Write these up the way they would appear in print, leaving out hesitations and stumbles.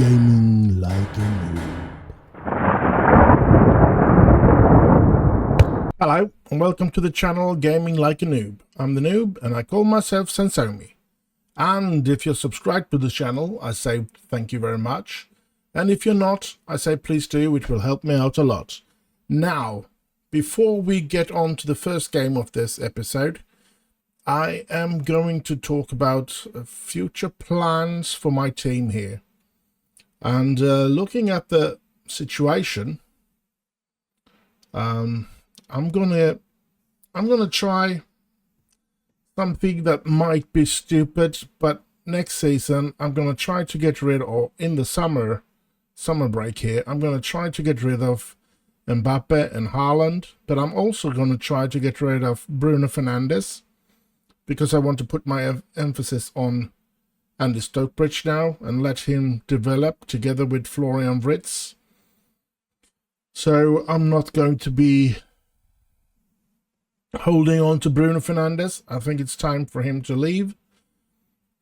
Gaming like a noob. Hello and welcome to the channel Gaming Like a Noob. I'm the Noob and I call myself S05E17. And if you're subscribed to the channel, I say thank you very much. And if you're not, I say please do, which will help me out a lot. Now, before we get on to the first game of this episode, I am going to talk about future plans for my team here. And looking at the situation, I'm gonna try something that might be stupid, but next season I'm gonna try to get rid, or in the summer break here, I'm gonna try to get rid of Mbappe and Haaland, but I'm also gonna try to get rid of Bruno Fernandes because I want to put my emphasis on Andy Stokebridge now and let him develop together with Florian Wirtz. So I'm not going to be holding on to Bruno Fernandes. I think it's time for him to leave.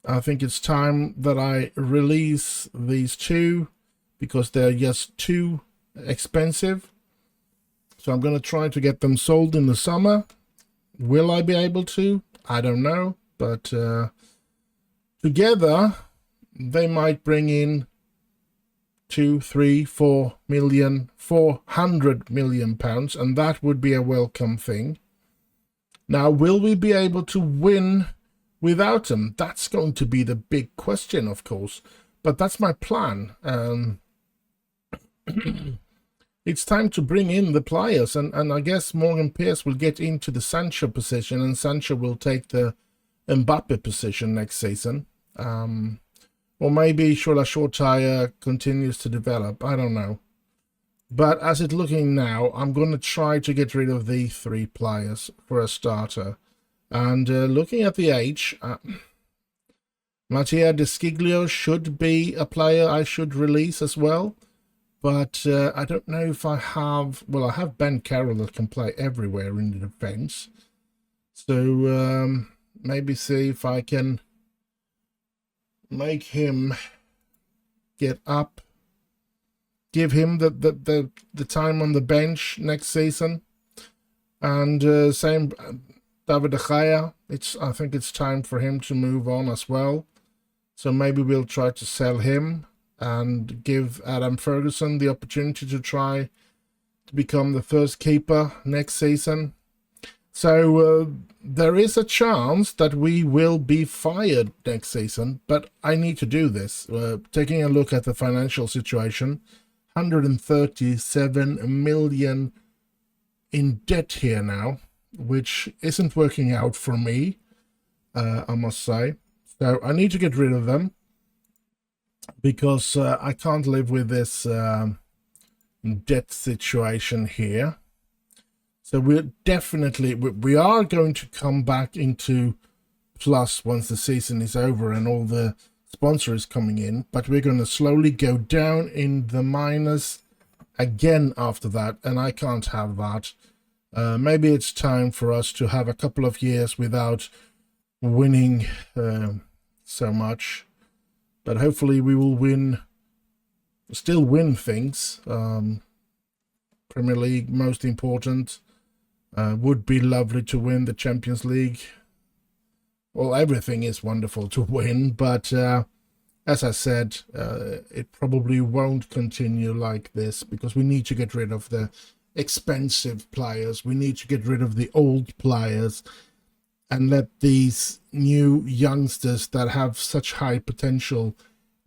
I think it's time that I release these two because they're just too expensive. So I'm going to try to get them sold in the summer. Will I be able to? I don't know. But together they might bring in 2, 3, 4 million, 400 million pounds, and that would be a welcome thing. Now, will we be able to win without them? That's going to be the big question, of course, but that's my plan. It's time to bring in the players, and I guess Morgan Pierce will get into the Sancho position, and Sancho will take the Mbappe position next season. Or maybe Shola Shortire continues to develop. I don't know. But as it's looking now, I'm going to try to get rid of the 3 players for a starter. And looking at the age, Mattia De Sciglio should be a player I should release as well. But I don't know if I have... Well, I have Ben Carroll that can play everywhere in the defense. So maybe see if I can make him get up, give him the time on the bench next season, and same David De Gea. I think it's time for him to move on as well. So maybe we'll try to sell him and give Adam Ferguson the opportunity to try to become the first keeper next season. So there is a chance that we will be fired next season, but I need to do this. Taking a look at the financial situation, 137 million in debt here now, which isn't working out for me, I must say. So I need to get rid of them because I can't live with this debt situation here. So we are going to come back into plus once the season is over and all the sponsor is coming in, but we're going to slowly go down in the minus again after that, and I can't have that. Maybe it's time for us to have a couple of years without winning so much, but hopefully we will still win things. Premier League, most important. Would be lovely to win the Champions League. Well, everything is wonderful to win, but as I said, it probably won't continue like this because we need to get rid of the expensive players. We need to get rid of the old players and let these new youngsters that have such high potential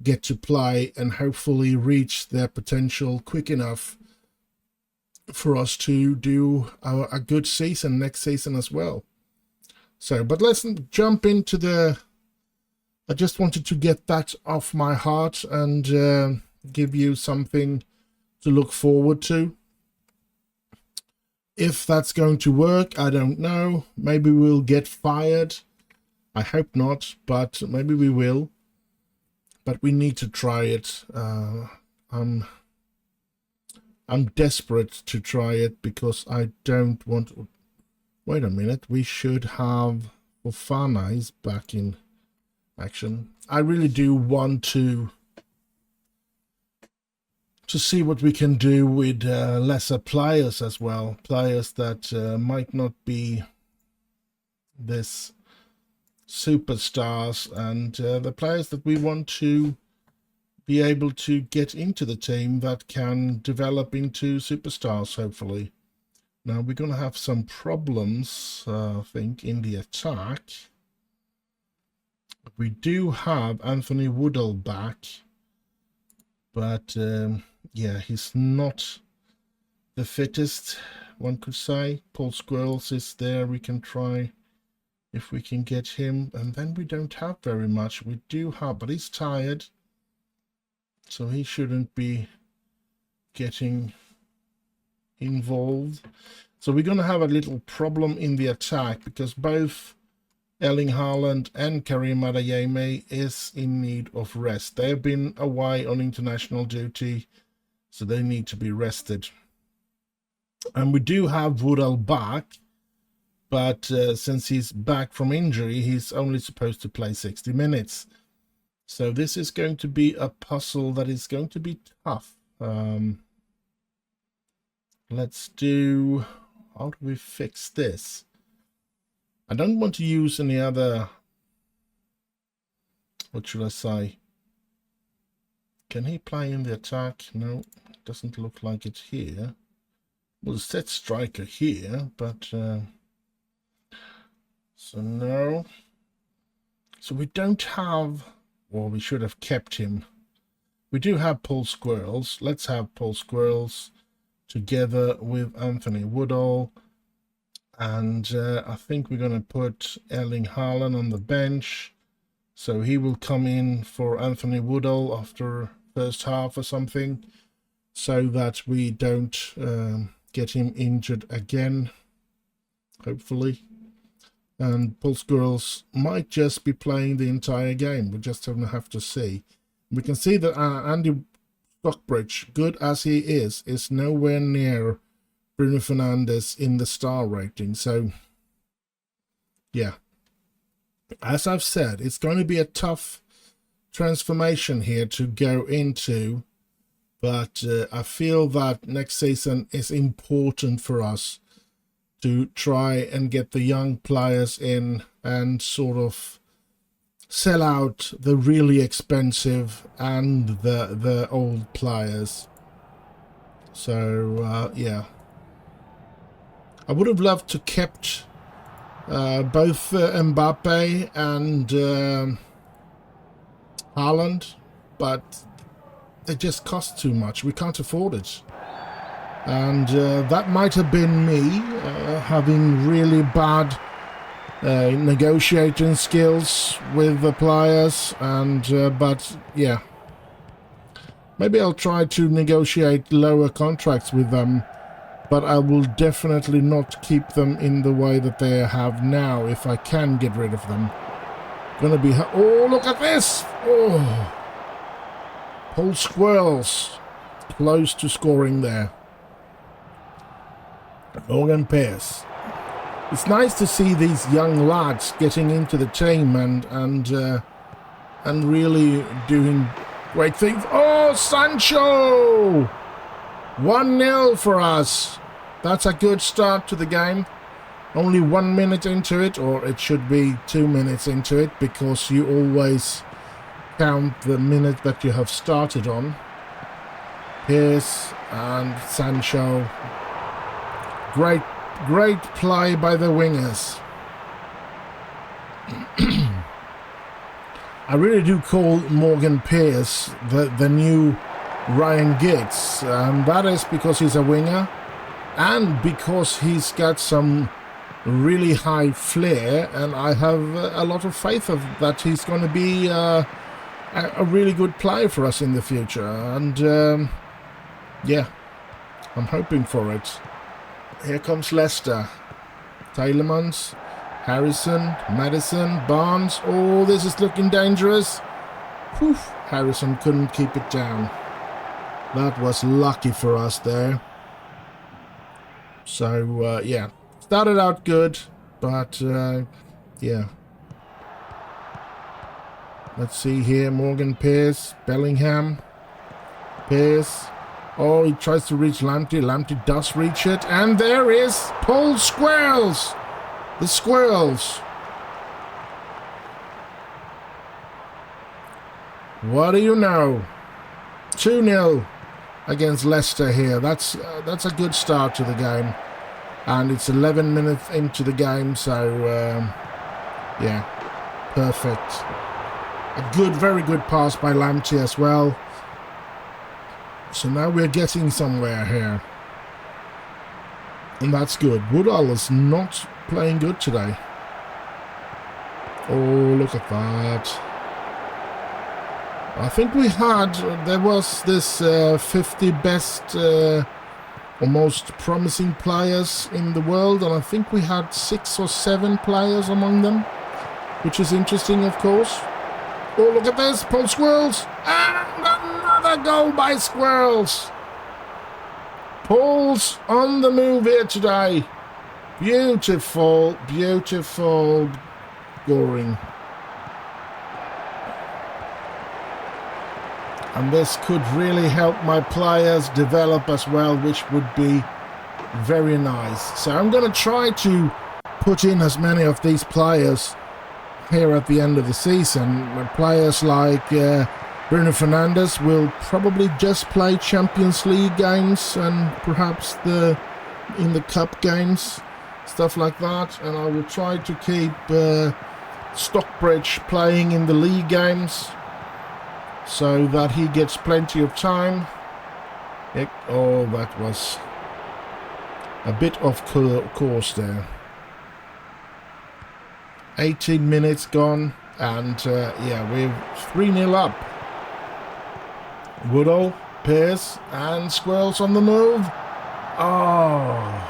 get to play and hopefully reach their potential quick enough for us to do a good season next season as well. So, but let's jump into I just wanted to get that off my heart and give you something to look forward to. If that's going to work, I don't know. Maybe we'll get fired. I hope not, but maybe we will. But we need to try it. I'm desperate to try it because I don't want... Wait a minute, we should have... Fofana is back in action. I really do want to to see what we can do with lesser players as well. Players that might not be this superstars, and the players that we want to be able to get into the team that can develop into superstars, hopefully. Now we're going to have some problems, I think, in the attack. We do have Anthony Woodall back, but yeah, he's not the fittest, one could say. Paul Squirrels is there. We can try if we can get him, and then we don't have very much. We do have, but he's tired, so he shouldn't be getting involved. So we're going to have a little problem in the attack because both Erling Haaland and Karim Adeyemi is in need of rest. They have been away on international duty, so they need to be rested. And we do have Woodall back, but since he's back from injury, he's only supposed to play 60 minutes. So this is going to be a puzzle that is going to be tough. Let's do... how do we fix this? I don't want to use any other... what should I say? Can he play in the attack? No, doesn't look like it here. We'll set striker here, but... so no. So we don't have... or we should have kept him. We do have Paul Squirrels. Let's have Paul Squirrels together with Anthony Woodall. And I think we're going to put Erling Haaland on the bench. So he will come in for Anthony Woodall after first half or something, so that we don't get him injured again, hopefully. And Paul Squirrels might just be playing the entire game. We just have to see. We can see that Andy Stockbridge, good as he is nowhere near Bruno Fernandes in the star rating. So, yeah. As I've said, it's going to be a tough transformation here to go into. But I feel that next season is important for us to try and get the young players in and sort of sell out the really expensive and the old players. So yeah, I would have loved to kept both Mbappe and Haaland, but it just costs too much. We can't afford it. And that might have been me having really bad negotiating skills with the players, and but yeah, maybe I'll try to negotiate lower contracts with them, but I will definitely not keep them in the way that they have now if I can get rid of them. Gonna be... oh, look at this! Oh, Paul Squirrels close to scoring there. Morgan Pearce. It's nice to see these young lads getting into the team and really doing great things. Oh, Sancho! 1-0 for us. That's a good start to the game. Only 1 minute into it, or it should be 2 minutes into it, because you always count the minute that you have started on. Pearce and Sancho. Great play by the wingers. I really do call Morgan Pearce the new Ryan Giggs. That is because he's a winger and because he's got some really high flair, and I have a lot of faith of that he's going to be a really good player for us in the future. And yeah, I'm hoping for it. Here comes Leicester. Tielemans, Harrison, Maddison, Barnes. Oh, this is looking dangerous. Whew. Harrison couldn't keep it down. That was lucky for us there. So, yeah. Started out good, but, yeah. Let's see here. Morgan Pearce, Bellingham, Pearce. Oh, he tries to reach Lamptey. Lamptey does reach it. And there is Paul Squirrels. The Squirrels. What do you know? 2-0 against Leicester here. That's a good start to the game. And it's 11 minutes into the game, so yeah, perfect. A very good pass by Lamptey as well. So now we're getting somewhere here. And that's good. Woodall is not playing good today. Oh, look at that. I think there was this 50 best or most promising players in the world, and I think we had 6 or 7 players among them, which is interesting, of course. Oh, look at this, Paul Squirrels, and another goal by Squirrels. Paul's on the move here today. Beautiful, beautiful scoring. And this could really help my players develop as well, which would be very nice. So I'm going to try to put in as many of these players here at the end of the season. Players like Bruno Fernandes will probably just play Champions League games and perhaps in the cup games, stuff like that. And I will try to keep Stockbridge playing in the league games, so that he gets plenty of time. Oh, that was a bit off course there. 18 minutes gone, and yeah, we're 3-0 up. Woodall, Pearce, and Squirrels on the move. Oh.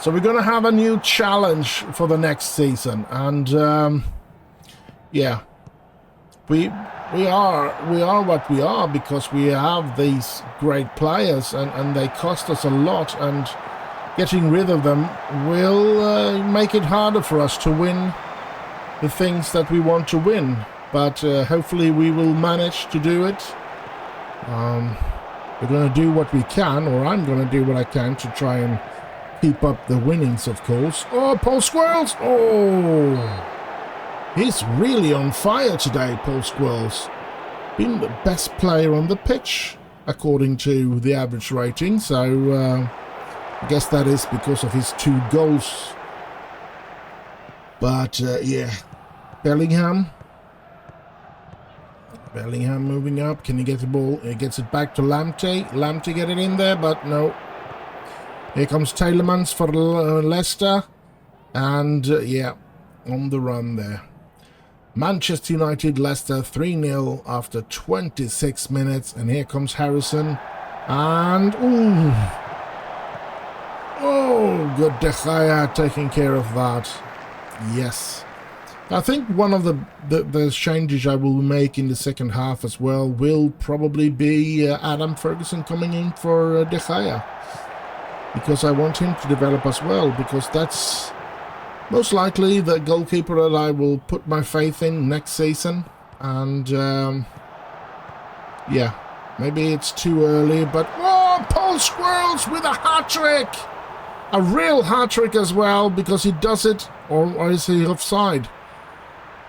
So we're going to have a new challenge for the next season, and yeah, we are what we are because we have these great players, and they cost us a lot, and getting rid of them will make it harder for us to win the things that we want to win. But hopefully we will manage to do it. We're going to do what we can, or I'm going to do what I can to try and keep up the winnings, of course. Oh, Paul Squirrels! Oh! He's really on fire today, Paul Squirrels. Been the best player on the pitch, according to the average rating. So, I guess that is because of his 2 goals. But, yeah. Bellingham moving up. Can he get the ball? He gets it back to Lamptey. Lamptey get it in there, but no. Here comes Tielemans for Leicester. And, yeah, on the run there. Manchester United, Leicester 3-0 after 26 minutes. And here comes Harrison. And, ooh. Oh, good De Gea taking care of that. Yes. I think one of the changes I will make in the second half as well will probably be Adam Ferguson coming in for De Gea. Because I want him to develop as well, because that's most likely the goalkeeper that I will put my faith in next season. And, yeah, maybe it's too early, but... Oh, Paul Squirrels with a hat-trick! A real hat-trick as well, because he does it... Or is he offside?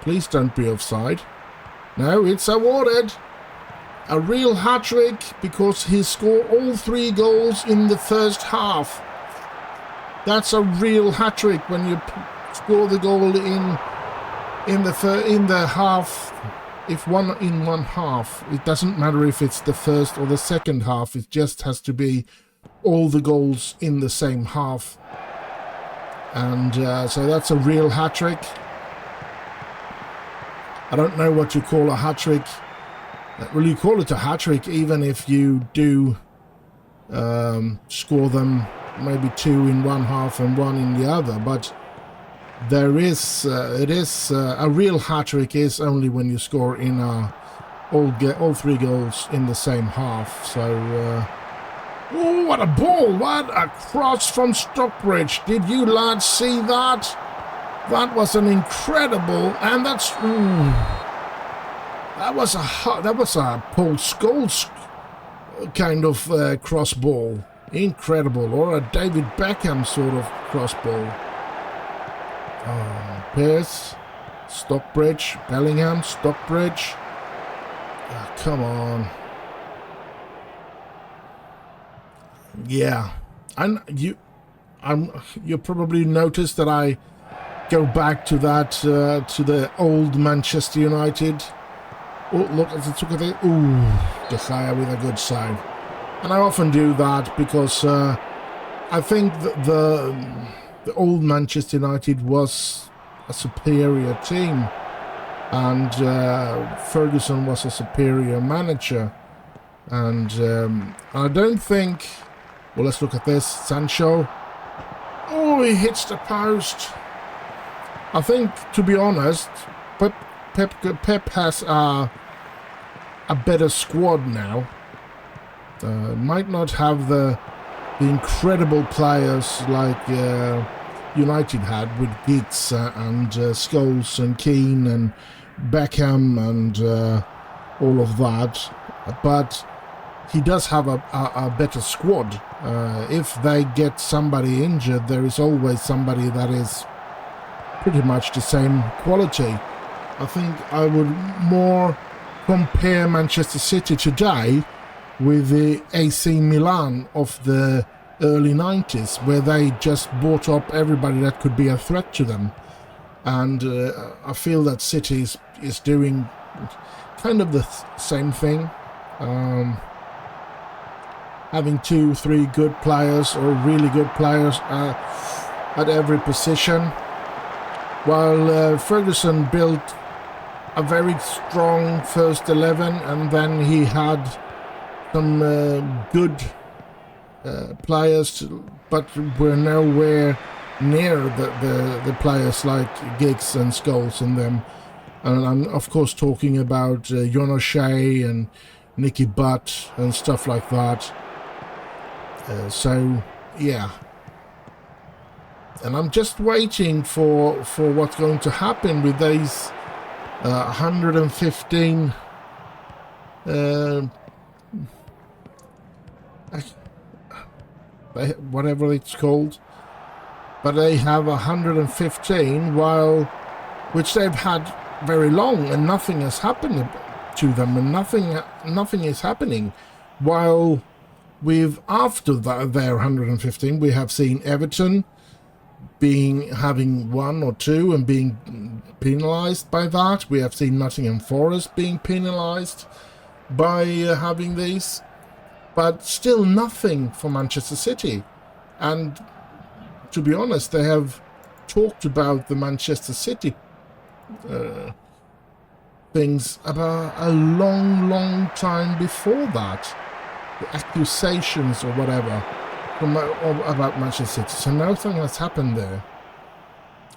Please don't be offside. No, it's awarded. A real hat-trick, because he scored all 3 goals in the first half. That's a real hat-trick when you score the goal in the half. If one in one half, it doesn't matter if it's the first or the second half. It just has to be all the goals in the same half. And so that's a real hat-trick. I don't know what you call a hat-trick. Well, you call it a hat-trick even if you do score them maybe 2 in one half and 1 in the other. But there is, a real hat-trick is only when you score in all 3 goals in the same half. So, oh, what a ball! What a cross from Stockbridge! Did you lads see that? That was an incredible, and that's that was a Paul Scholes kind of cross ball. Incredible. Or a David Beckham sort of cross ball. Pierce, Stockbridge, Bellingham, Stockbridge. Come on. Yeah. And you probably noticed that I go back to that, to the old Manchester United. Oh, look, as it took it. Ooh, De Gea with a good save. And I often do that because I think the old Manchester United was a superior team, and Ferguson was a superior manager. And I don't think... Well, let's look at this. Sancho. Oh, he hits the post. I think, to be honest, Pep has a better squad now. Might not have the incredible players like United had with Giggs and Scholes and Keane and Beckham and all of that, but he does have a better squad. If they get somebody injured, there is always somebody that is pretty much the same quality. I think I would more compare Manchester City today with the AC Milan of the early 90s, where they just bought up everybody that could be a threat to them. And I feel that City is doing kind of the same thing. Having 2-3 good players or really good players at every position. While Ferguson built a very strong first 11, and then he had some good players, but we're nowhere near the players like Giggs and Scholes and them. And I'm of course talking about John O'Shea and Nicky Butt and stuff like that. So yeah, and I'm just waiting for what's going to happen with these 115 whatever it's called, but they have 115, which they've had very long, and nothing has happened to them, and nothing is happening. While after their 115, we have seen Everton having 1 or 2 and being penalised by that. We have seen Nottingham Forest being penalised by having these, but still nothing for Manchester City. And to be honest, they have talked about the Manchester City things about a long time before that. The accusations or whatever about Manchester City. So nothing has happened there.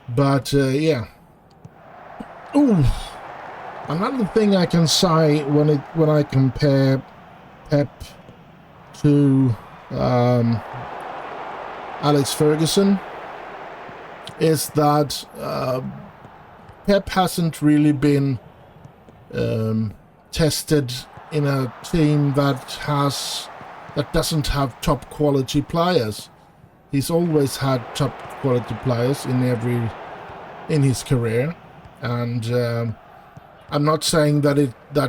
But yeah. Ooh. Another thing I can say when I compare Pep to Alex Ferguson is that Pep hasn't really been tested in a team that doesn't have top quality players. He's always had top quality players in his career, and I'm not saying that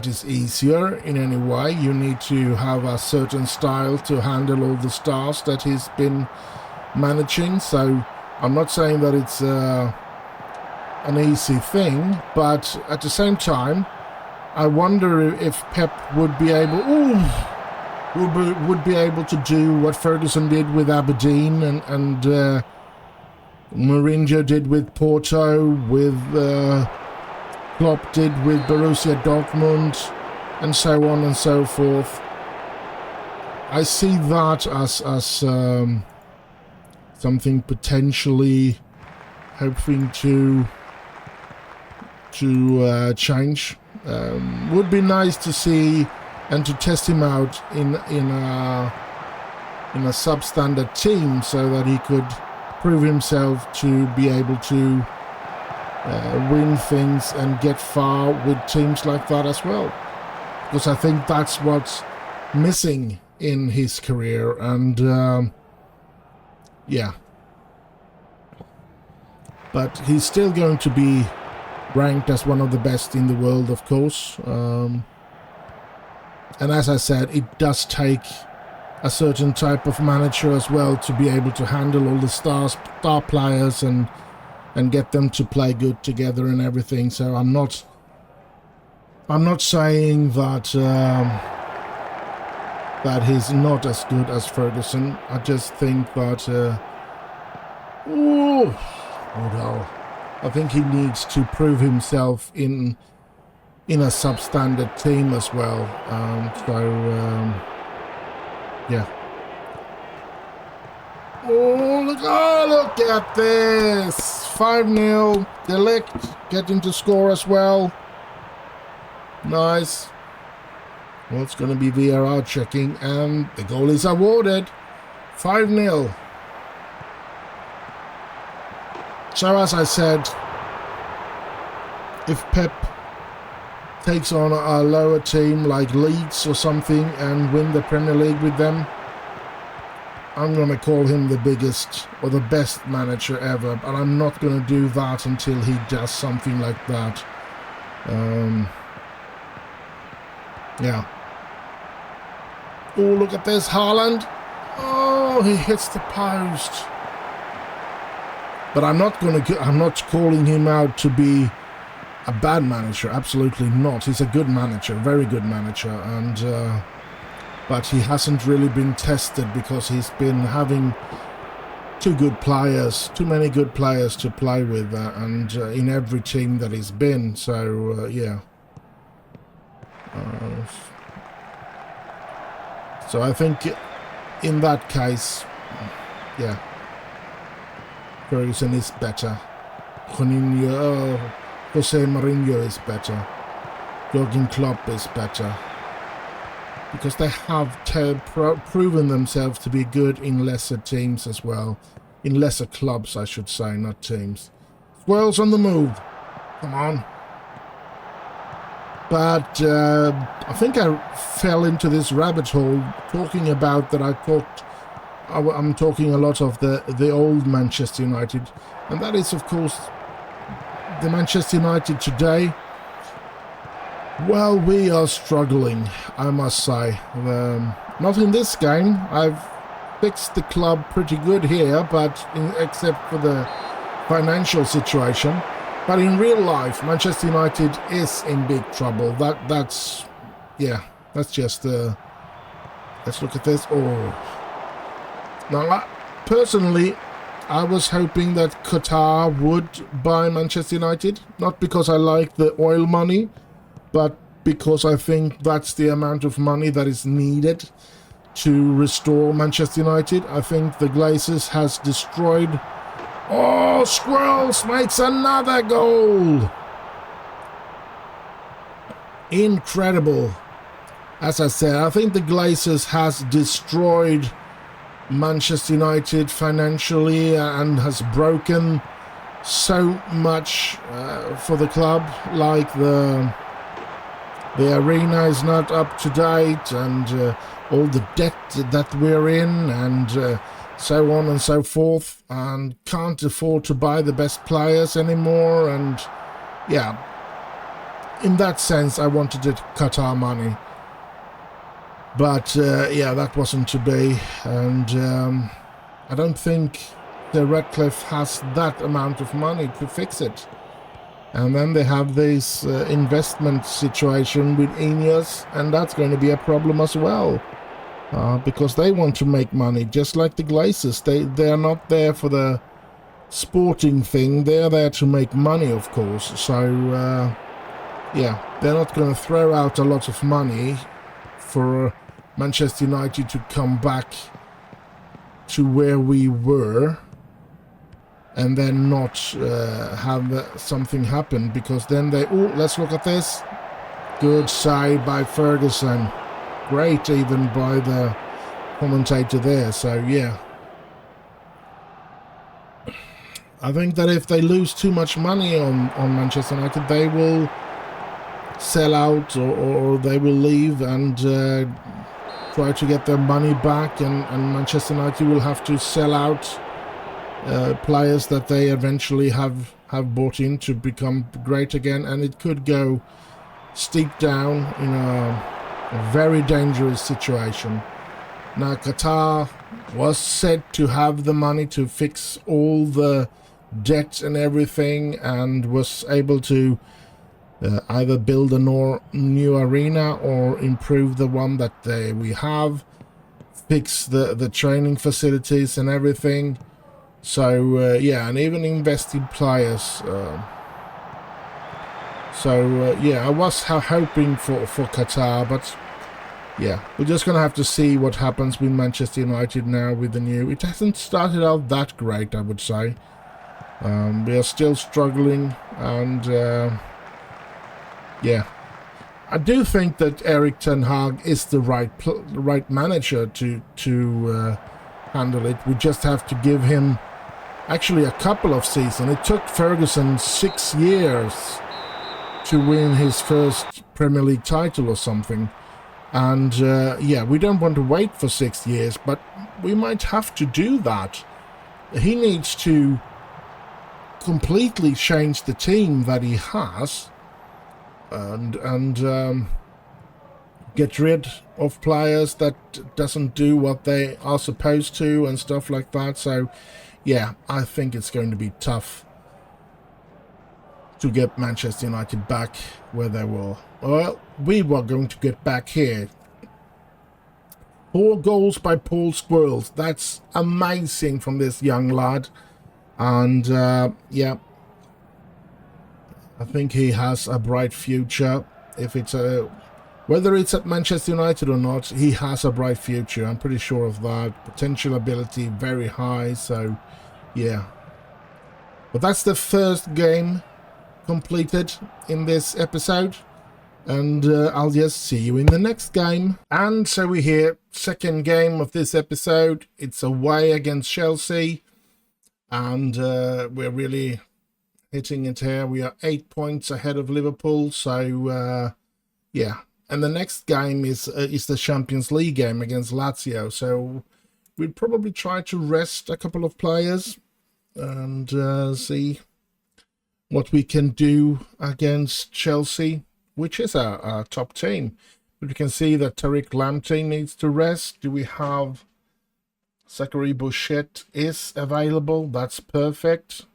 is easier in any way. You need to have a certain style to handle all the stars that he's been managing. So I'm not saying that it's an easy thing, but at the same time, I wonder if Pep would be able to do what Ferguson did with Aberdeen and Mourinho did with Porto, with Klopp did with Borussia Dortmund, and so on and so forth. I see that as something potentially hoping to change. Would be nice to see and to test him out in a substandard team, so that he could prove himself to be able to win things and get far with teams like that as well. Because I think that's what's missing in his career, and yeah. But he's still going to be ranked as one of the best in the world, of course. And as I said, it does take a certain type of manager as well to be able to handle all the star players and get them to play good together and everything. So I'm not saying that that he's not as good as Ferguson. I just think that no, I think he needs to prove himself in a substandard team as well. Yeah. Look at this! 5-0. Delict getting to score as well. Nice. Well, it's going to be VAR checking, and the goal is awarded. 5-0. So as I said, if Pep takes on a lower team like Leeds or something and win the Premier League with them, I'm going to call him the biggest or the best manager ever. But I'm not going to do that until he does something like that. Yeah. Oh, look at this, Haaland. Oh, he hits the post. But I'm not calling him out to be a bad manager. Absolutely not. He's a good manager, very good manager, and but he hasn't really been tested because he's been having too many good players to play with, and in every team that he's been. So yeah. So I think in that case, yeah, Ferguson is better. Jose Mourinho is better. Jurgen Klopp is better. Because they have proven themselves to be good in lesser teams as well. In lesser clubs, I should say, not teams. Swirls on the move. Come on. But I think I fell into this rabbit hole talking about that I'm talking a lot of the old Manchester United. And that is, of course, the Manchester United today. Well, we are struggling, I must say. Not in this game. I've fixed the club pretty good here, but except for the financial situation. But in real life, Manchester United is in big trouble. That's just let's look at this. Oh, now personally, I was hoping that Qatar would buy Manchester United, not because I like the oil money, but because I think that's the amount of money that is needed to restore Manchester United. I think the Glazers has destroyed. Oh, Squirrels makes another goal. Incredible. As I said, I think the Glazers has destroyed Manchester United financially and has broken so much for the club. Like the arena is not up to date, and all the debt that we're in, and so on and so forth, and can't afford to buy the best players anymore. And yeah, in that sense, I wanted the Qatar money, but yeah, that wasn't to be. And I don't think the Redcliffe has that amount of money to fix it. And then they have this investment situation with Ineos, and that's going to be a problem as well. Because they want to make money, just like the Glazers. They are not there for the sporting thing. They're there to make money, of course. So, yeah, they're not going to throw out a lot of money for Manchester United to come back to where we were and then not have something happen. Because then let's look at this. Good save by Ferguson. Great even by the commentator there. So yeah, I think that if they lose too much money on Manchester United, they will sell out or they will leave and try to get their money back, and Manchester United will have to sell out players that they eventually have bought in to become great again, and it could go steep down in a very dangerous situation. Now, Qatar was said to have the money to fix all the debt and everything, and was able to either build a new arena or improve the one that we have, fix the training facilities and everything. So yeah, and even invest in players. Yeah, I was hoping for Qatar, but yeah, we're just gonna have to see what happens with Manchester United now with the new. It hasn't started out that great, I would say. We are still struggling, and yeah, I do think that Erik ten Hag is the right manager to handle it. We just have to give him actually a couple of seasons. It took Ferguson 6 years to win his first Premier League title or something. And yeah, we don't want to wait for 6 years, but we might have to do that. He needs to completely change the team that he has, and get rid of players that doesn't do what they are supposed to and stuff like that. So yeah, I think it's going to be tough to get Manchester United back where they were. Well, we were going to get back here. 4 goals by Paul Scholes. That's amazing from this young lad. And yeah, I think he has a bright future. If it's whether it's at Manchester United or not, he has a bright future. I'm pretty sure of that. Potential ability very high. So yeah, but that's the first game completed in this episode, and I'll just see you in the next game. And so we're here, second game of this episode. It's away against Chelsea, and we're really hitting it here. We are 8 points ahead of Liverpool, so yeah. And the next game is the Champions League game against Lazio, so we'll probably try to rest a couple of players and see what we can do against Chelsea, which is our top team. But we can see that Tariq Lamptey needs to rest. Do we have Zachary Bouchet is available? That's perfect.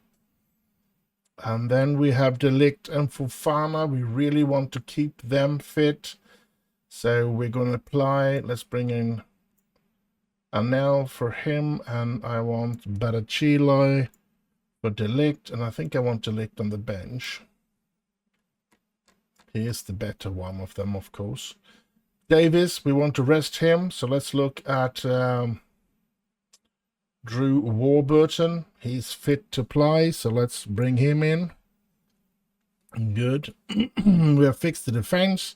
And then we have De Ligt and Fofana. We really want to keep them fit. So we're going to apply. Let's bring in Anel for him. And I want Barachiloy for De Ligt. And I think I want De Ligt on the bench. He is the better one of them, of course. Davis, we want to rest him. So let's look at Drew Warburton. He's fit to play, so let's bring him in. Good. We have fixed the defense.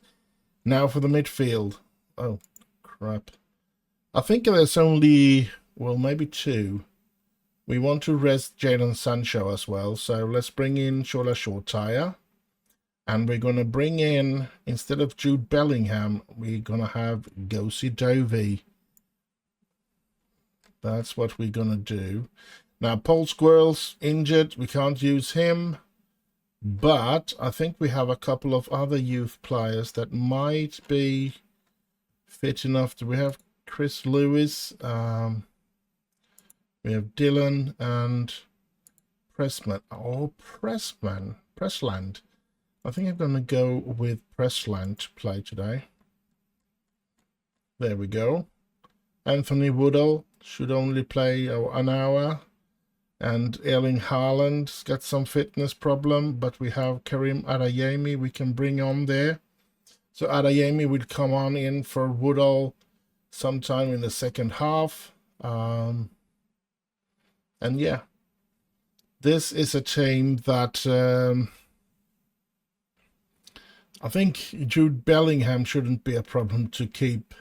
Now for the midfield. Oh, crap. I think there's only, well, maybe 2. We want to rest Jadon Sancho as well, so let's bring in Shola Shortire. And we're going to bring in, instead of Jude Bellingham, we're going to have Gosi Dovey. That's what we're going to do. Now, Paul Squirrel's injured. We can't use him. But I think we have a couple of other youth players that might be fit enough. We have Chris Lewis. We have Dylan and Pressman. Oh, Pressland. I think I'm going to go with Pressland to play today. There we go. Anthony Woodall should only play an hour. And Erling Haaland's got some fitness problem, but we have Karim Adeyemi we can bring on there. So Adeyemi will come on in for Woodall sometime in the second half. And yeah, this is a team that I think Jude Bellingham shouldn't be a problem to keep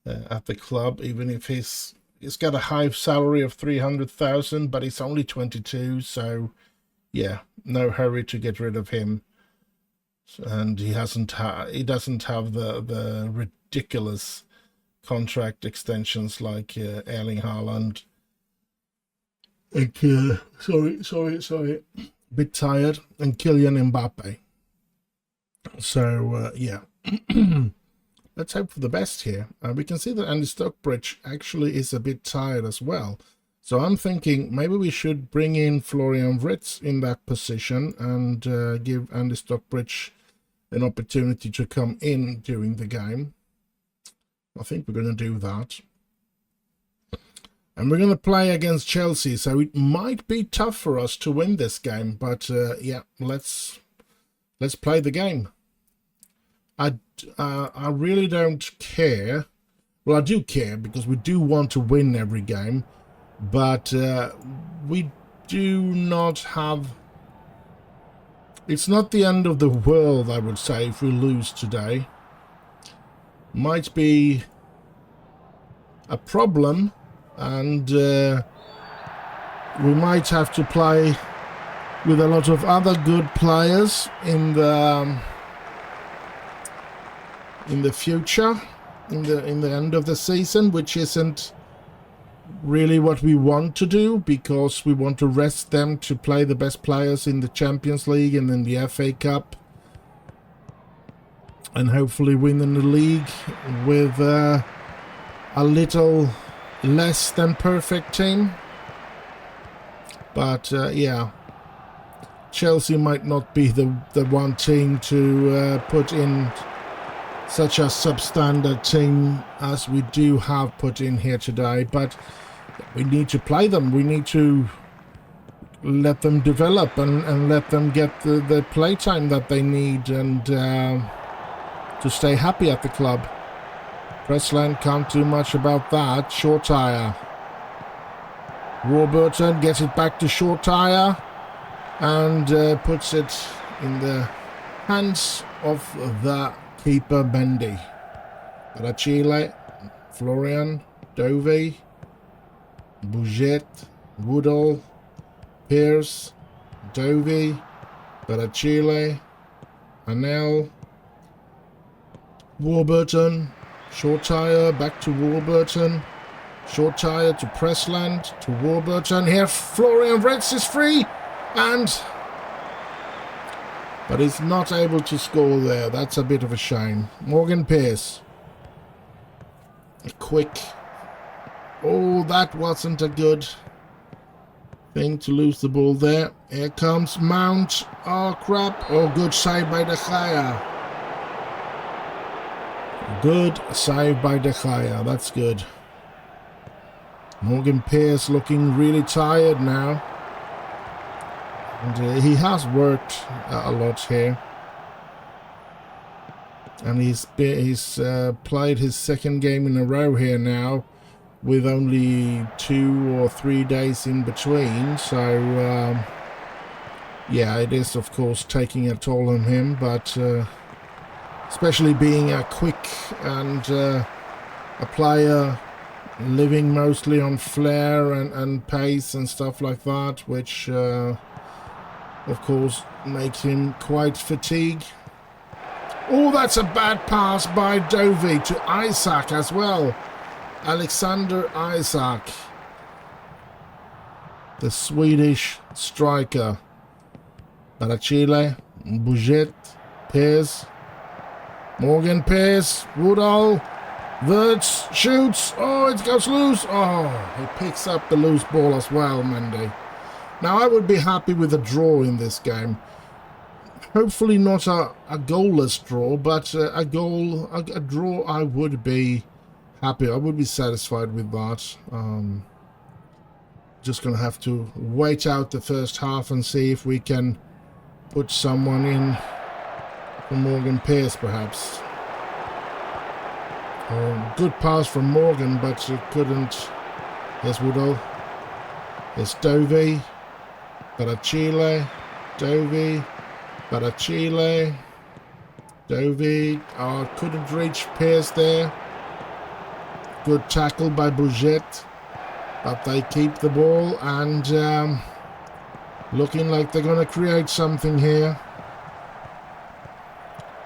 at the club, even if he's got a high salary of 300,000, but he's only 22, so yeah, no hurry to get rid of him. And he doesn't have the ridiculous contract extensions like Erling Haaland. Sorry. Bit tired. And Kylian Mbappe. So, yeah. Let's hope for the best here. We can see that Andy Stockbridge actually is a bit tired as well. So I'm thinking maybe we should bring in Florian Wirtz in that position and give Andy Stockbridge an opportunity to come in during the game. I think we're going to do that. And we're going to play against Chelsea, so it might be tough for us to win this game. But yeah, let's play the game. I really don't care. Well, I do care because we do want to win every game, but we do not have... It's not the end of the world, I would say, if we lose today. Might be a problem, and we might have to play with a lot of other good players in the future, in the end of the season, which isn't really what we want to do, because we want to rest them to play the best players in the Champions League and in the FA Cup, and hopefully win in the league with a little less than perfect team. But yeah, Chelsea might not be the one team to put in such a substandard team as we do have put in here today, but we need to play them. We need to let them develop and let them get the play time that they need, and to stay happy at the club. Pressland can't do much about that. Short tire. Warburton gets it back to short tire and puts it in the hands of the keeper Mendy. Barachile, Florian, Dovey, Bouget, Woodall, Pierce, Dovey, Barachile, Anel, Warburton, short tire, back to Warburton, short tire to Pressland, to Warburton. Here Florian Wirtz is free, but he's not able to score there. That's a bit of a shame. Morgan Pierce. A quick... Oh, that wasn't a good thing to lose the ball there. Here comes Mount. Oh, crap. Oh, good save by De Gea. Good save by De Gea. That's good. Morgan Pierce looking really tired now. And he has worked a lot here, and he's played his second game in a row here now, with only 2 or 3 days in between. So yeah, it is of course taking a toll on him, but especially being a quick and a player living mostly on flair and pace and stuff like that, which of course makes him quite fatigued. Oh, that's a bad pass by Dovey to Isaac as well. Alexander Isaac, the Swedish striker. Barachile, Bouget, Pierce, Morgan Pierce, Woodall, Wirtz shoots. Oh, it goes loose. Oh, he picks up the loose ball as well, Mendy. Now, I would be happy with a draw in this game. Hopefully not a goalless draw, but a draw I would be happy. I would be satisfied with that. Just going to have to wait out the first half and see if we can put someone in for Morgan Pierce, perhaps. Oh, good pass from Morgan, but he couldn't. Here's Woodall. Here's Dovey. Barachile, Dovey, Barachile, Dovey. Oh, couldn't reach Pierce there. Good tackle by Bouget, but they keep the ball, and looking like they're going to create something here.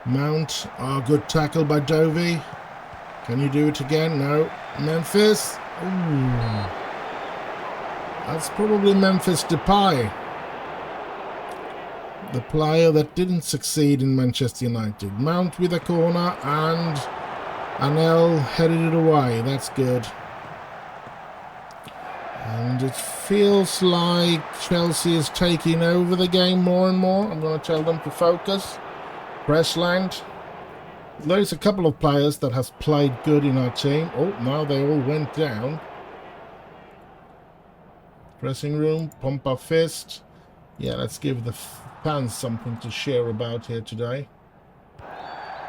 Mount. Oh, good tackle by Dovey. Can you do it again? No. Memphis. Ooh. That's probably Memphis Depay, the player that didn't succeed in Manchester United. Mount with a corner, and Anel headed it away. That's good. And it feels like Chelsea is taking over the game more and more. I'm going to tell them to focus. Pressland. There's a couple of players that has played good in our team. Oh, now they all went down. Dressing room, pump our fist. Yeah, let's give the fans something to share about here today.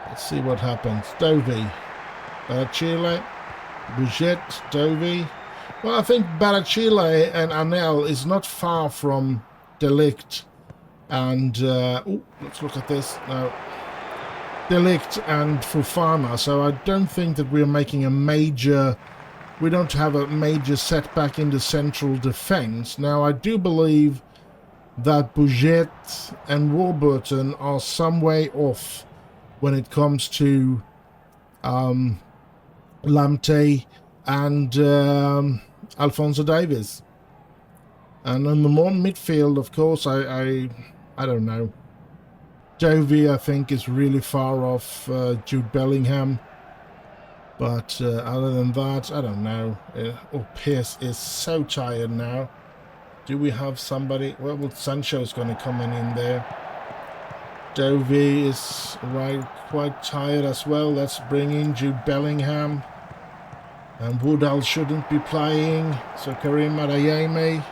Let's see what happens. Dovey, Barachile, Bouget, Dovey. Well, I think Barachile and Anel is not far from Delict and... let's look at this now. Delict and Fofana, so I don't think that we're making a major... We don't have a major setback in the central defence. Now, I do believe that Bouget and Warburton are some way off when it comes to Lamptey and Alphonso Davies. And on the more midfield, of course, I don't know. Dovey, I think, is really far off Jude Bellingham. But other than that, I don't know. Pierce is so tired now. Do we have somebody? Well, Sancho's going to come in there. Dovey is quite tired as well. Let's bring in Jude Bellingham. And Woodall shouldn't be playing. So Karim Adeyemi.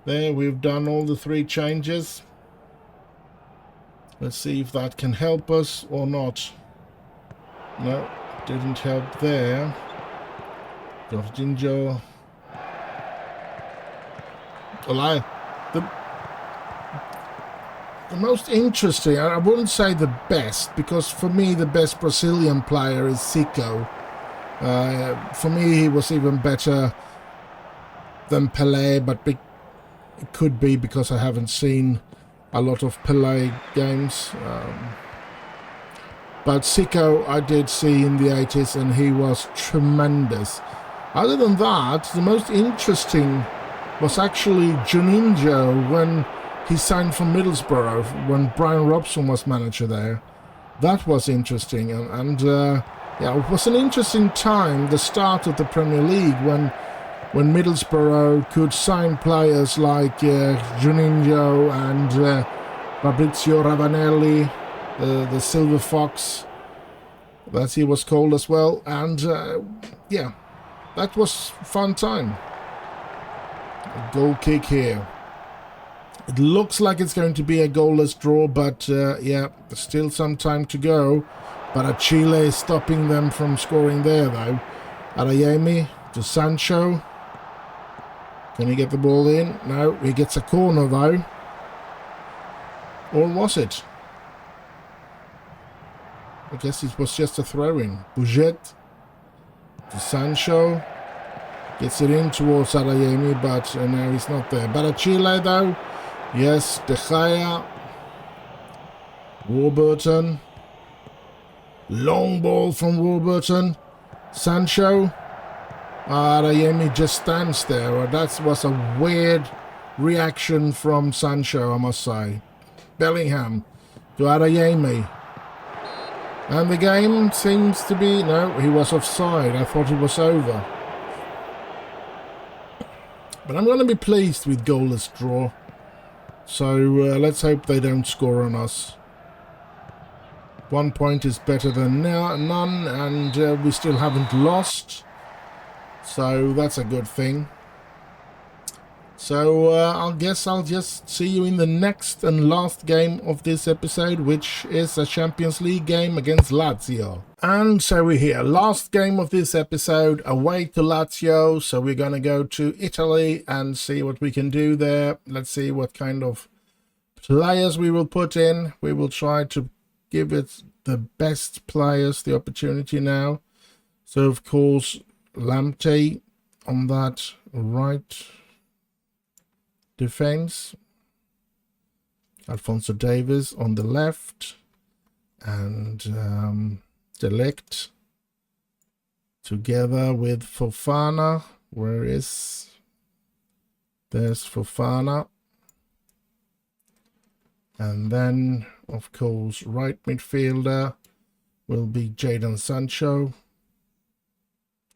There, we've done all the 3 changes. Let's see if that can help us or not. No, didn't help there. Jorginho. Well, the most interesting, I wouldn't say the best, because for me the best Brazilian player is Zico. For me he was even better than Pelé, but it could be because I haven't seen a lot of Pelé games. But Zico I did see in the 80s and he was tremendous. Other than that, the most interesting was actually Juninho when he signed from Middlesbrough, when Brian Robson was manager there. That was interesting, and yeah, it was an interesting time, the start of the Premier League, when Middlesbrough could sign players like Juninho and Fabrizio Ravanelli, the Silver Fox, as he was called as well, and yeah, that was fun time. A goal kick here. It looks like it's going to be a goalless draw, but yeah, there's still some time to go. But Chile is stopping them from scoring there, though. Adeyemi to Sancho. Can he get the ball in? No, he gets a corner, though. Or was it? I guess it was just a throw-in. Bouget to Sancho. Gets it in towards Adeyemi, but now he's not there. Barachile, though. Yes, De Gea. Warburton. Long ball from Warburton. Sancho. Adeyemi just stands there. That was a weird reaction from Sancho, I must say. Bellingham to Adeyemi. And the game seems to be... No, he was offside. I thought it was over. But I'm going to be pleased with goalless draw. So let's hope they don't score on us. 1 point is better than none, and we still haven't lost. So that's a good thing. So I guess I'll just see you in the next and last game of this episode, which is a Champions League game against Lazio. And so we're here. Last game of this episode, away to Lazio. So we're going to go to Italy and see what we can do there. Let's see what kind of players we will put in. We will try to give it the best players the opportunity now. So, of course, Lamptey on that right defense, Alphonso Davies on the left, and Delict together with Fofana. Where is... There's Fofana. And then, of course, right midfielder will be Jadon Sancho.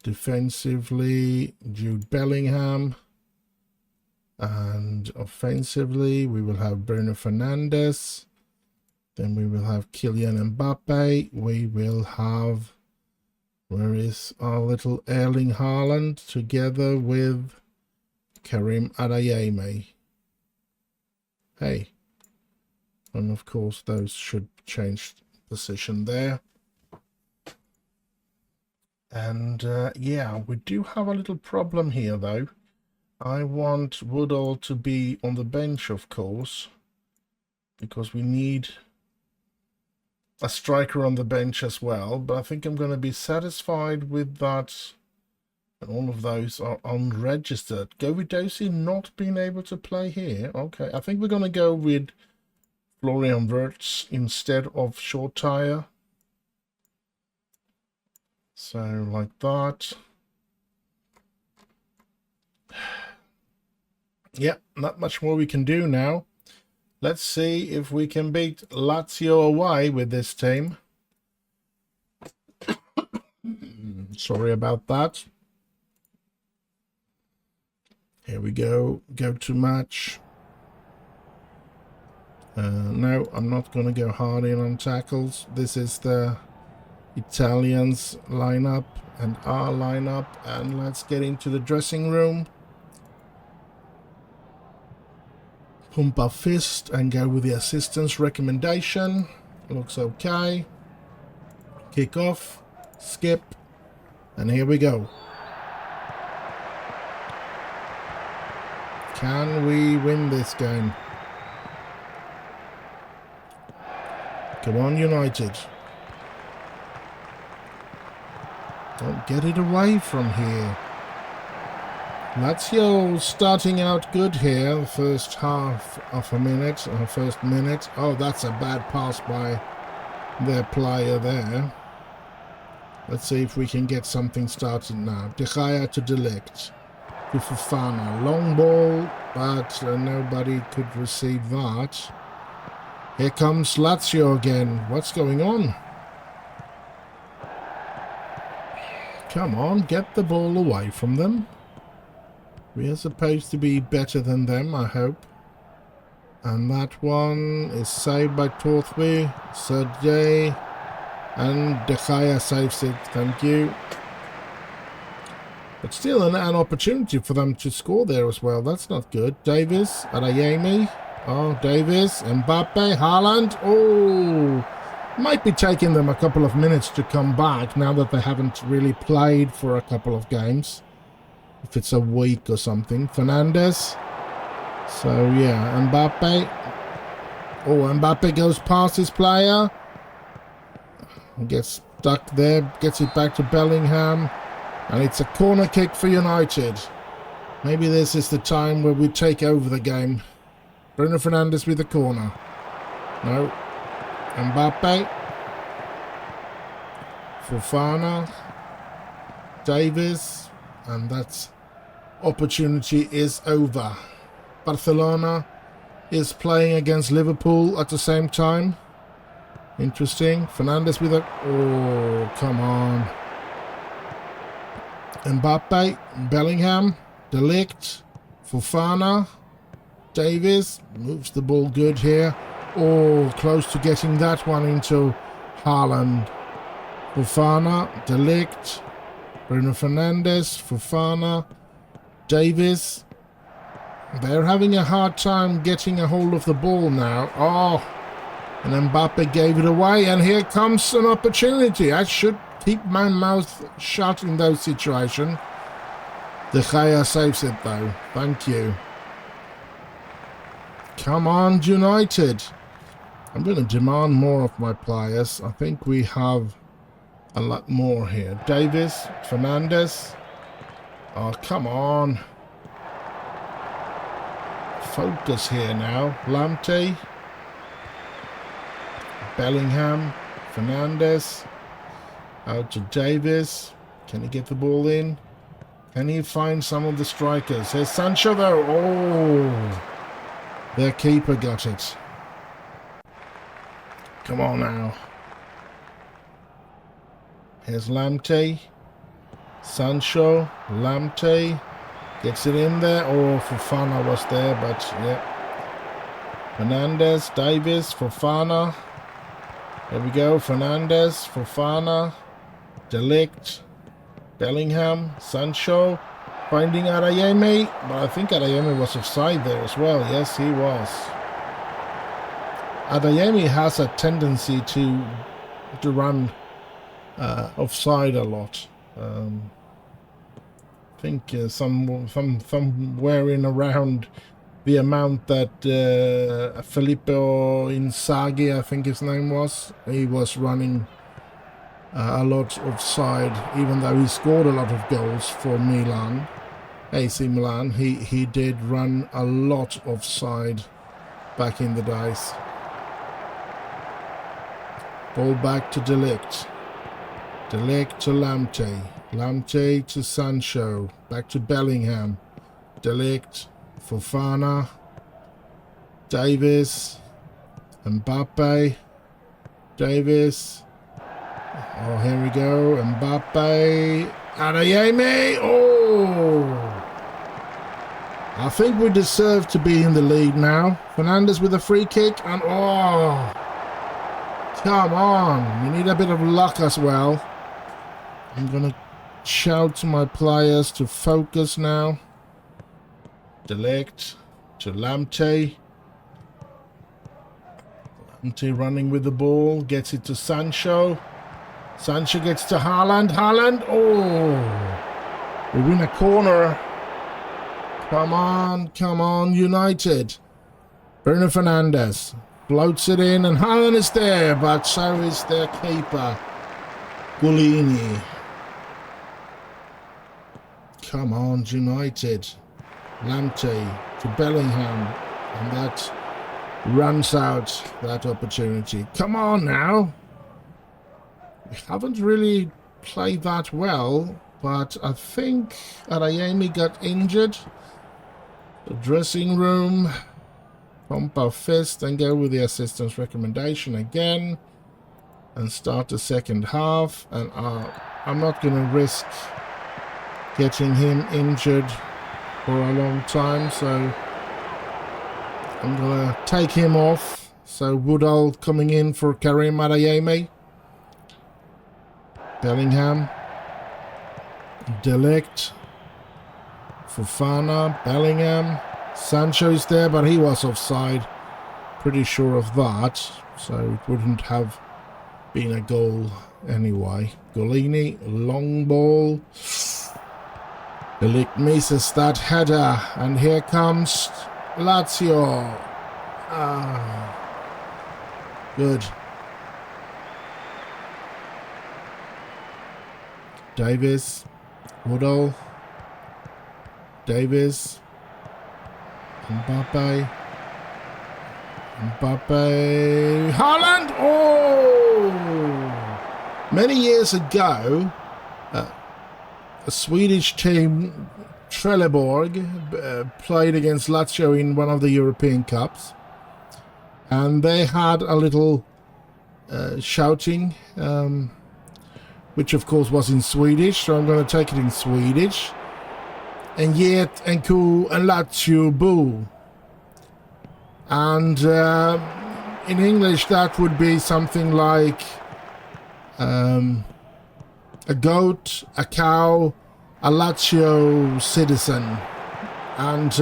Defensively, Jude Bellingham. And offensively, we will have Bruno Fernandes. Then we will have Kylian Mbappe. We will have... Where is our little Erling Haaland together with Karim Adeyemi? Hey. And of course those should change position there. And yeah, we do have a little problem here though. I want Woodall to be on the bench, of course, because we need a striker on the bench as well, but I think I'm going to be satisfied with that. And all of those are unregistered. Govidosi not being able to play here. Okay, I think we're going to go with Florian Wirtz instead of Short Tire. So, like that. Yeah, not much more we can do now. Let's see if we can beat Lazio away with this team. Sorry about that. Here we go. Go to match. No, I'm not going to go hard in on tackles. This is the Italians lineup and our lineup. And let's get into the dressing room. Pump our fist and go with the assistant's recommendation. Looks okay. Kick off. Skip. And here we go. Can we win this game? Come on, United. Don't get it away from here. Lazio starting out good here, first half of a minute, or first minute. Oh, that's a bad pass by their player there. Let's see if we can get something started now. De Gea to De Ligt. To Fofana. Long ball, but nobody could receive that. Here comes Lazio again. What's going on? Come on, get the ball away from them. We are supposed to be better than them, I hope. And that one is saved by Torthwy, Sergej, and De Gea saves it. Thank you. But still an opportunity for them to score there as well. That's not good. Davis, Adeyemi. Oh, Davis, Mbappe, Haaland. Oh, might be taking them a couple of minutes to come back now that they haven't really played for a couple of games. If it's a week or something. Fernandes. So, yeah, Mbappe. Oh, Mbappe goes past his player. Gets stuck there. Gets it back to Bellingham. And it's a corner kick for United. Maybe this is the time where we take over the game. Bruno Fernandes with the corner. No. Mbappe. Fofana. Davis. And that opportunity is over. Barcelona is playing against Liverpool at the same time. Interesting. Fernandes with a... Oh, come on. Mbappe. Bellingham. De Ligt. Fofana. Davis. Moves the ball good here. Oh, close to getting that one into Haaland. Fofana. De Ligt. Bruno Fernandes, Fofana, Davis. They're having a hard time getting a hold of the ball now. Oh, and Mbappe gave it away. And here comes an opportunity. I should keep my mouth shut in those situations. De Gea saves it though. Thank you. Come on, United. I'm going to demand more of my players. I think we have a lot more here. Davis, Fernandes. Oh, come on. Focus here now. Lamptey. Bellingham. Fernandes. Out to Davis. Can he get the ball in? Can he find some of the strikers? Here's Sancho though. Oh, their keeper got it. Come on now. Here's Lamptey. Sancho. Lamptey. Gets it in there. Oh, Fofana was there, but yeah. Fernandez. Davis. Fofana. There we go. Fernandez. Fofana. De Ligt. Bellingham. Sancho. Finding Adeyemi. But I think Adeyemi was offside there as well. Yes, he was. Adeyemi has a tendency to run offside a lot. I think somewhere in around the amount that Filippo Inzaghi, I think his name was, he was running a lot offside, even though he scored a lot of goals for Milan, AC Milan. He did run a lot offside back in the days. Ball back to De Ligt. De Ligt to Lamptey. Lamptey to Sancho. Back to Bellingham. De Ligt. Fofana. Davis. Mbappe. Davis. Oh, here we go. Mbappe. Adeyemi. Oh! I think we deserve to be in the lead now. Fernandez with a free kick. And oh! Come on. You need a bit of luck as well. I'm going to shout to my players to focus now. De Ligt to Lamptey. Lamptey running with the ball. Gets it to Sancho. Sancho gets to Haaland. Haaland. Oh. We win a corner. Come on. Come on, United. Bruno Fernandes. Floats it in, and Haaland is there, but so is their keeper, Golini. Come on, United. Lamptey to Bellingham, and that runs out that opportunity. Come on now. We haven't really played that well, but I think Adeyemi got injured. The dressing room. Pump our fist and go with the assistant's recommendation again and start the second half. And I'm not going to risk getting him injured for a long time, so I'm going to take him off. So Woodall coming in for Karim Adeyemi. Bellingham. De Ligt. Fofana. Bellingham. Sancho's there, but he was offside. Pretty sure of that. So it wouldn't have been a goal anyway. Golini, long ball. De Ligt misses that header. And here comes Lazio. Good. Davis. Woodall. Davis. Mbappe. Haaland! Oh! Many years ago, a Swedish team, Trelleborg, played against Lazio in one of the European Cups. And they had a little shouting, which of course was in Swedish, so I'm going to take it in Swedish. And yet, and cool, and Lazio boo. And in English, that would be something like a goat, a cow, a Lazio citizen. And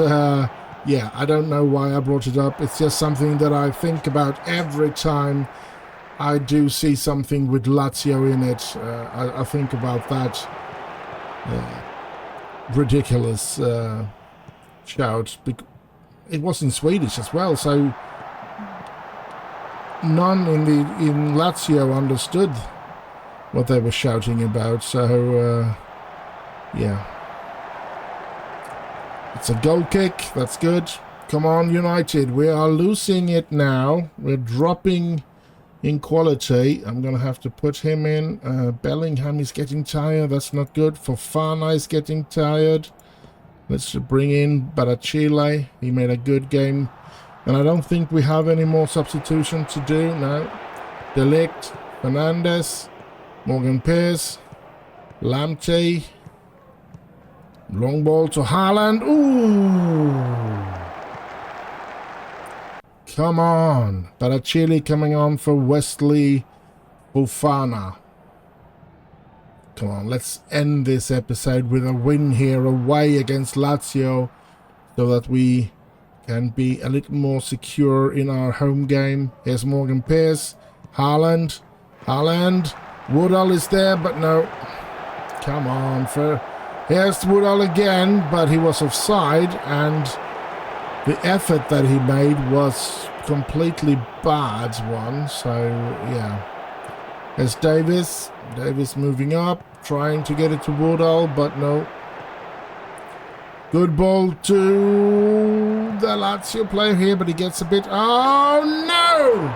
yeah, I don't know why I brought it up. It's just something that I think about every time I do see something with Lazio in it. I think about that. Ridiculous shout. It was in Swedish as well, so none in Lazio understood what they were shouting about. So yeah, it's a goal kick. That's good. Come on, United. We are losing it now. We're dropping in quality. I'm going to have to put him in. Bellingham is getting tired. That's not good. Fofana is getting tired. Let's bring in Barachile. He made a good game. And I don't think we have any more substitution to do now. De Ligt, Fernandes, Morgan Pearce, Lamptey. Long ball to Haaland. Ooh! Come on. Barachile coming on for Wesley Fofana. Come on, let's end this episode with a win here away against Lazio so that we can be a little more secure in our home game. Here's Morgan Pearce. Haaland. Woodall is there, but no. Come on. Here's Woodall again, but he was offside, and the effort that he made was completely bad one. So, yeah. There's Davis. Davis moving up, trying to get it to Woodall, but no. Good ball to the Lazio player here, but he gets a bit... Oh, no!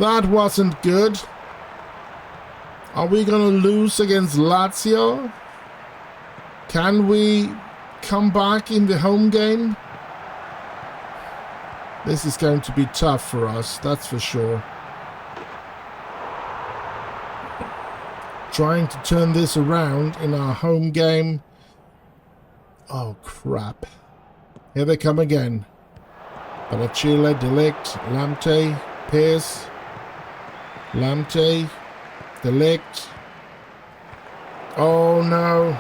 That wasn't good. Are we going to lose against Lazio? Can we come back in the home game? This is going to be tough for us, that's for sure. Trying to turn this around in our home game. Oh, crap. Here they come again. Barachile, De Ligt, Lamptey, Pearce. Lamptey, De Ligt. Oh, no.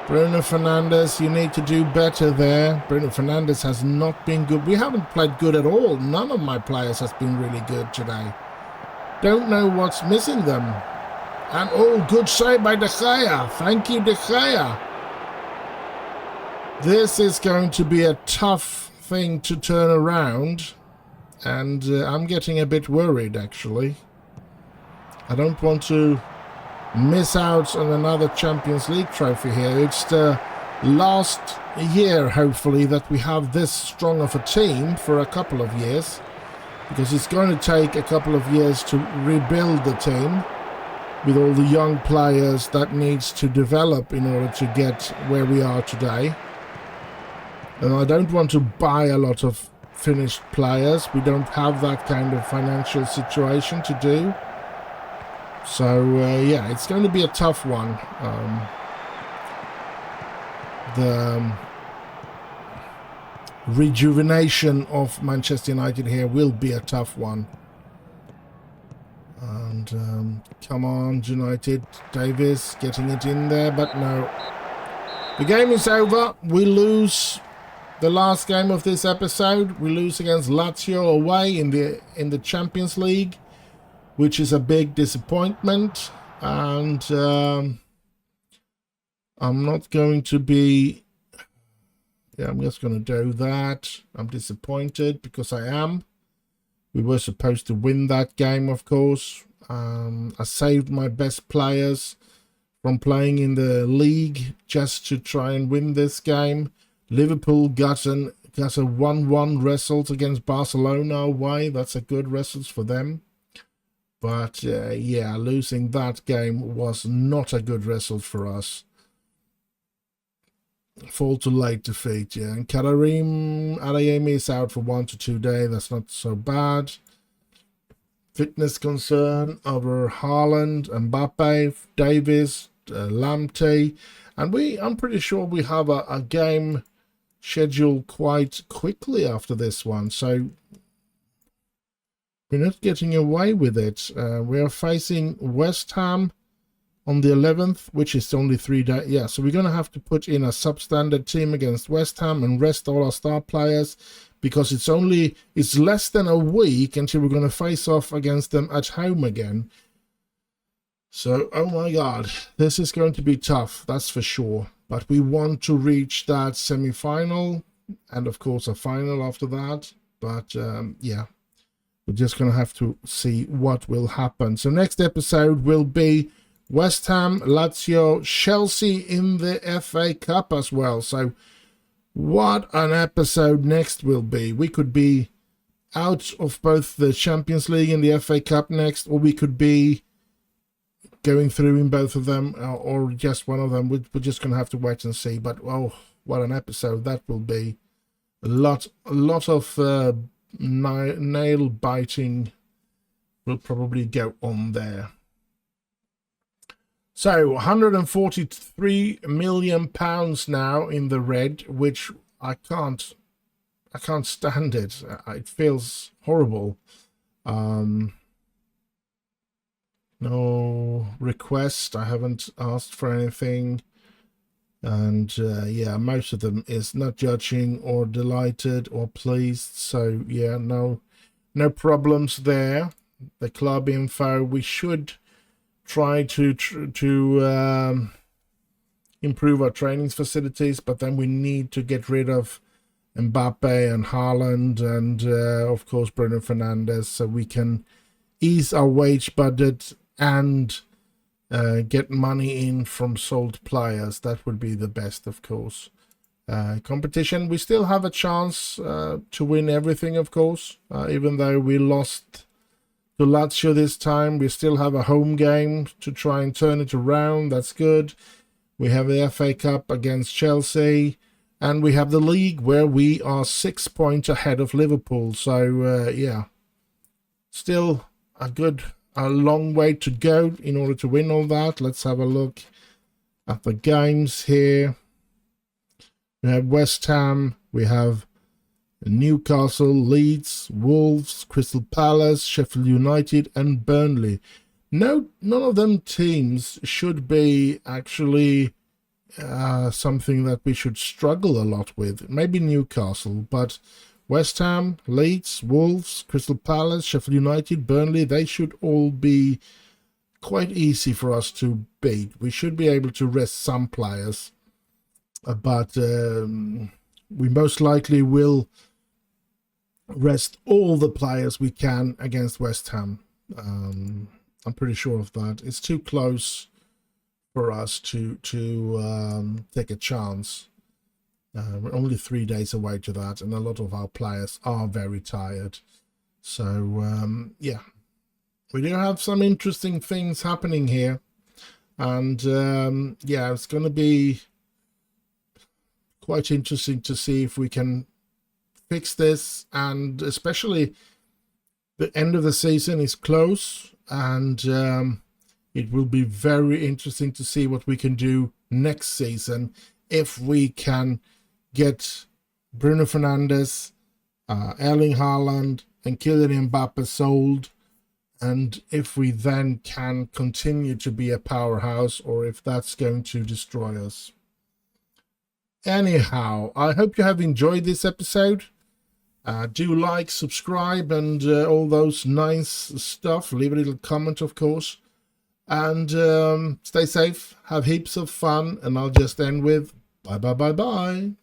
Bruno Fernandes, you need to do better there. Bruno Fernandes has not been good. We haven't played good at all. None of my players has been really good today. Don't know what's missing them. And oh, good save by De Gea. Thank you, De Gea. This is going to be a tough thing to turn around. And I'm getting a bit worried, actually. I don't want to miss out on another Champions League trophy here. It's the last year, hopefully, that we have this strong of a team for a couple of years. Because it's going to take a couple of years to rebuild the team with all the young players that needs to develop in order to get where we are today. And I don't want to buy a lot of finished players. We don't have that kind of financial situation to do. So, yeah, it's going to be a tough one. The rejuvenation of Manchester United here will be a tough one. And come on, United. Davis getting it in there, but no. The game is over. We lose the last game of this episode. We lose against Lazio away in the Champions League, which is a big disappointment. And I'm not going to be... Yeah, I'm just going to do that. I'm disappointed because I am. We were supposed to win that game, of course. I saved my best players from playing in the league just to try and win this game. Liverpool got a 1-1 result against Barcelona away. That's a good result for them. But, yeah, losing that game was not a good result for us. Fall to late defeat, yeah. And Karim Adeyemi is out for 1 to 2 days. That's not so bad. Fitness concern over Haaland, Mbappe, Davis, Lamptey. And I'm pretty sure we have a game scheduled quite quickly after this one. So we're not getting away with it. We are facing West Ham on the 11th, which is only 3 days. Yeah, so we're going to have to put in a substandard team against West Ham and rest all our star players because it's less than a week until we're going to face off against them at home again. So, oh my God, this is going to be tough, that's for sure. But we want to reach that semi-final and, of course, a final after that. But, yeah, we're just going to have to see what will happen. So next episode will be West Ham, Lazio, Chelsea in the FA Cup as well. So What an episode next will be. We could be out of both the Champions League and the FA Cup next, or we could be going through in both of them, or just one of them. We're just going to have to wait and see. But, oh, what an episode that will be. A lot of nail biting will probably go on there. So, £143 million now in the red, which I can't stand it. It feels horrible. No request. I haven't asked for anything. And yeah, most of them is not judging or delighted or pleased. So yeah, no problems there. The club info, we should try to improve our training facilities, but then we need to get rid of Mbappe and Haaland and of course Bruno Fernandes, so we can ease our wage budget and get money in from sold players. That would be the best, of course. Competition, we still have a chance to win everything, of course. Even though we lost to Lazio this time, we still have a home game to try and turn it around. That's good. We have the FA Cup against Chelsea, and we have the league where we are 6 points ahead of Liverpool. So yeah, still a long way to go in order to win all that. Let's have a look at the games here. We have West Ham, we have Newcastle, Leeds, Wolves, Crystal Palace, Sheffield United, and Burnley. No, none of them teams should be actually something that we should struggle a lot with. Maybe Newcastle, but West Ham, Leeds, Wolves, Crystal Palace, Sheffield United, Burnley, they should all be quite easy for us to beat. We should be able to rest some players, but we most likely will rest all the players we can against West Ham. I'm pretty sure of that. It's too close for us to take a chance. We're only 3 days away to that, and a lot of our players are very tired. So, yeah, we do have some interesting things happening here. And, yeah, it's going to be quite interesting to see if we can fix this. And especially the end of the season is close, and it will be very interesting to see what we can do next season if we can get Bruno Fernandes, Erling Haaland, and Kylian Mbappe sold, and if we then can continue to be a powerhouse, or if that's going to destroy us. Anyhow, I hope you have enjoyed this episode. Do like, subscribe, and all those nice stuff. Leave a little comment, of course. And stay safe, have heaps of fun, and I'll just end with bye.